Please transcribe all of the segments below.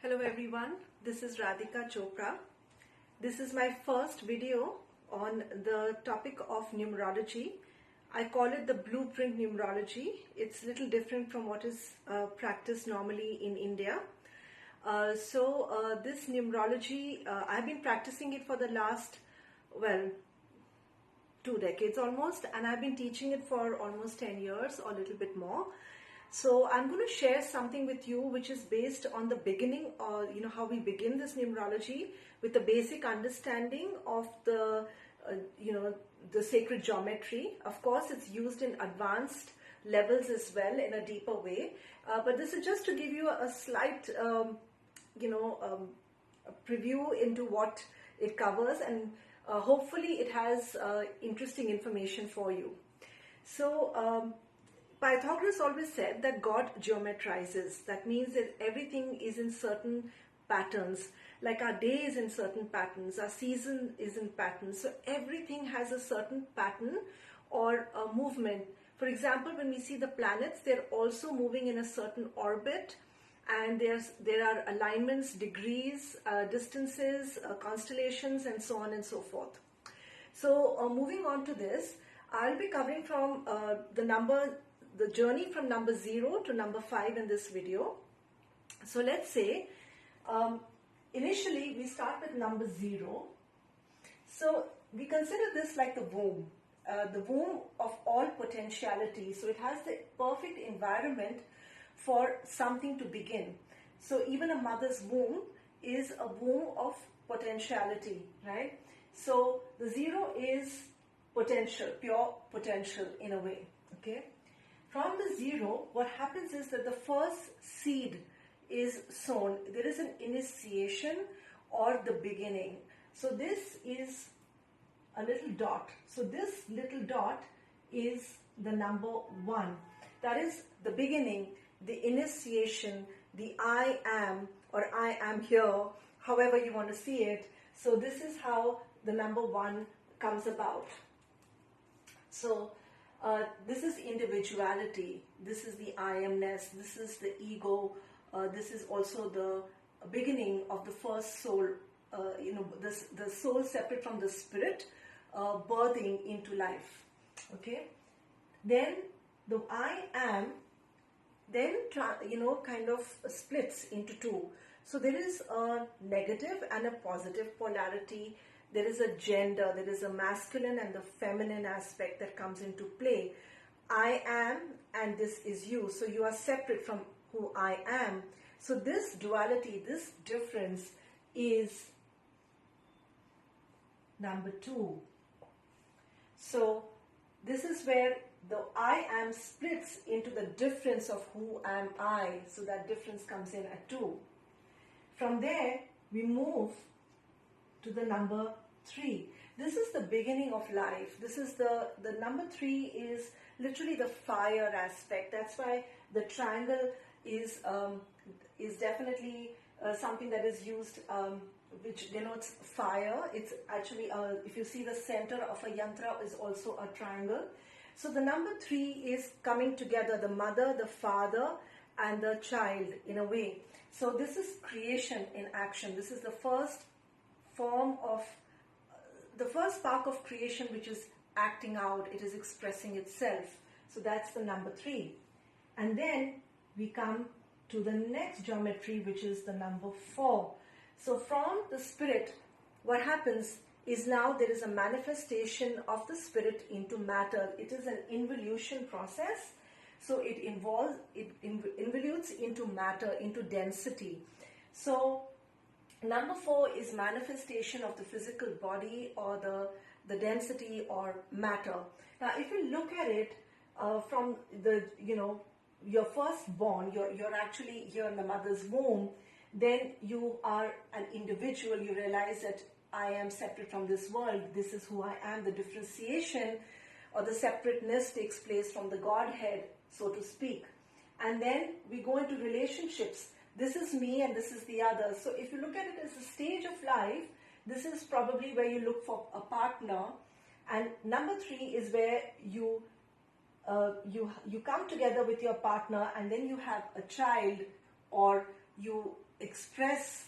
Hello everyone, this is Radhika Chopra. This is my first video on the topic of numerology. I call it the blueprint numerology. It's a little different from what is practiced normally in India. This numerology, I've been practicing it for the last, 2 decades almost, and I've been teaching it for almost 10 years or a little bit more. So I'm going to share something with you which is based on the beginning, or how we begin this numerology with the basic understanding of the sacred geometry. Of course, it's used in advanced levels as well in a deeper way. But this is just to give you a slight, a preview into what it covers, and hopefully it has interesting information for you. So. Pythagoras always said that God geometrizes. That means that everything is in certain patterns. Like our day is in certain patterns, our season is in patterns. So everything has a certain pattern or a movement. For example, when we see the planets, they're also moving in a certain orbit, and there are alignments, degrees, distances, constellations, and so on and so forth. So moving on to this, I'll be covering from the journey from number 0 to number 5 in this video. So let's say initially we start with number 0. So we consider this like the womb of all potentiality. So it has the perfect environment for something to begin. So even a mother's womb is a womb of potentiality, right? So the 0 is potential, pure potential in a way, okay? From the 0, what happens is that the first seed is sown. There is an initiation or the beginning. So this is a little dot. So this little dot is the number 1. That is the beginning, the initiation, the I am, or I am here, however you want to see it. So this is how the number 1 comes about. So this is individuality, this is the I amness, this is the ego, this is also the beginning of the first soul, the soul separate from the spirit, birthing into life, okay? Then the I am then, kind of splits into 2. So there is a negative and a positive polarity. There is a gender, there is a masculine and the feminine aspect that comes into play. I am and this is you. So you are separate from who I am. So this duality, this difference is number 2. So this is where the I am splits into the difference of who am I. So that difference comes in at 2. From there, we move to the number 3. This is the beginning of life. This is the number 3 is literally the fire aspect. That's why the triangle is definitely something that is used, which denotes fire. It's actually, if you see the center of a yantra is also a triangle. So the number 3 is coming together, the mother, the father, and the child in a way. So this is creation in action. This is the first form of, the first spark of creation, which is acting out. It is expressing itself. So that's the number 3. And then we come to the next geometry, which is the number 4. So from the spirit, what happens is now there is a manifestation of the spirit into matter. It is an involution process. So it involutes into matter, into density. So number 4 is manifestation of the physical body, or the density or matter. Now, if you look at it from the, your firstborn, you're actually here in the mother's womb, then you are an individual. You realize that I am separate from this world. This is who I am. The differentiation or the separateness takes place from the Godhead, so to speak. And then we go into relationships. This is me and this is the other. So if you look at it as a stage of life, this is probably where you look for a partner. And number 3 is where you come together with your partner, and then you have a child or you express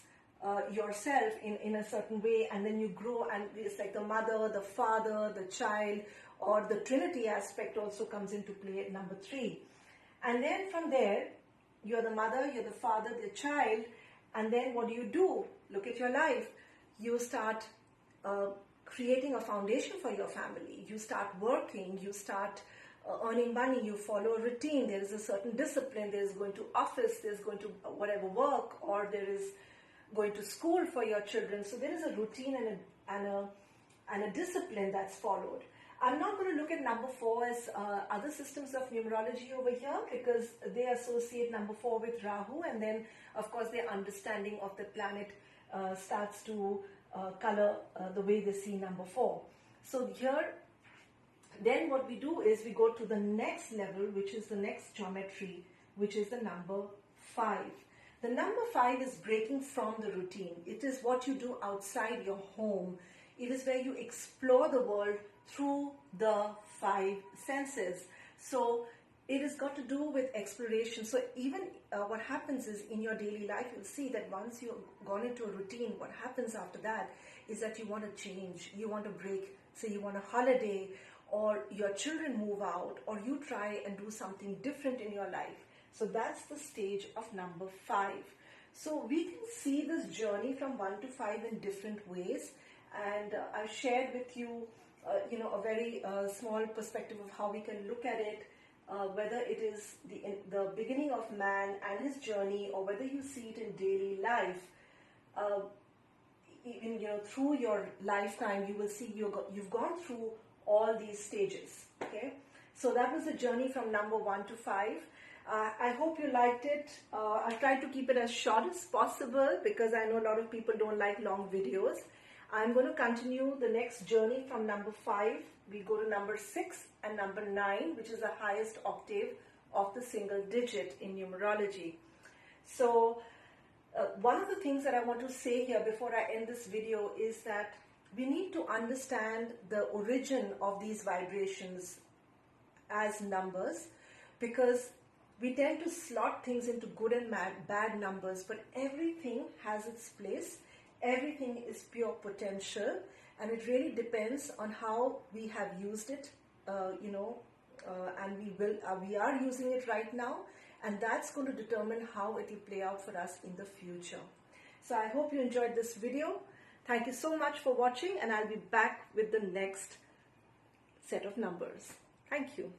yourself in a certain way, and then you grow, and it's like the mother, the father, the child, or the Trinity aspect also comes into play at number 3. And then from there, you're the mother, you're the father, the child, and then what do? Look at your life. You start creating a foundation for your family. You start working, you start earning money, you follow a routine. There is a certain discipline. There is going to office, there's going to whatever work, or there is going to school for your children. So there is a routine and a discipline that's followed. I'm not going to look at number 4 as other systems of numerology over here, because they associate number 4 with Rahu, and then of course their understanding of the planet starts to color the way they see number 4. So here, then what we do is we go to the next level, which is the next geometry, which is the number 5. The number 5 is breaking from the routine. It is what you do outside your home. It is where you explore the world through the 5 senses. So it has got to do with exploration. So even what happens is in your daily life, you'll see that once you've gone into a routine, what happens after that is that you want to change, you want to break. So you want a holiday, or your children move out, or you try and do something different in your life. So that's the stage of number 5. So we can see this journey from 1 to 5 in different ways, and I've shared with you, a very small perspective of how we can look at it, whether it is the beginning of man and his journey, or whether you see it in daily life. Through your lifetime, you will see you've gone through all these stages. Okay, so that was the journey from number 1 to 5. I hope you liked it. I'll try to keep it as short as possible, because I know a lot of people don't like long videos. I'm going to continue the next journey from number 5. We go to number 6 and number 9, which is the highest octave of the single digit in numerology. So one of the things that I want to say here before I end this video is that we need to understand the origin of these vibrations as numbers, because we tend to slot things into good and bad numbers, but everything has its place. Everything is pure potential, and it really depends on how we have used it, and we are using it right now, and that's going to determine how it will play out for us in the future. So I hope you enjoyed this video. Thank you so much for watching, and I'll be back with the next set of numbers. Thank you.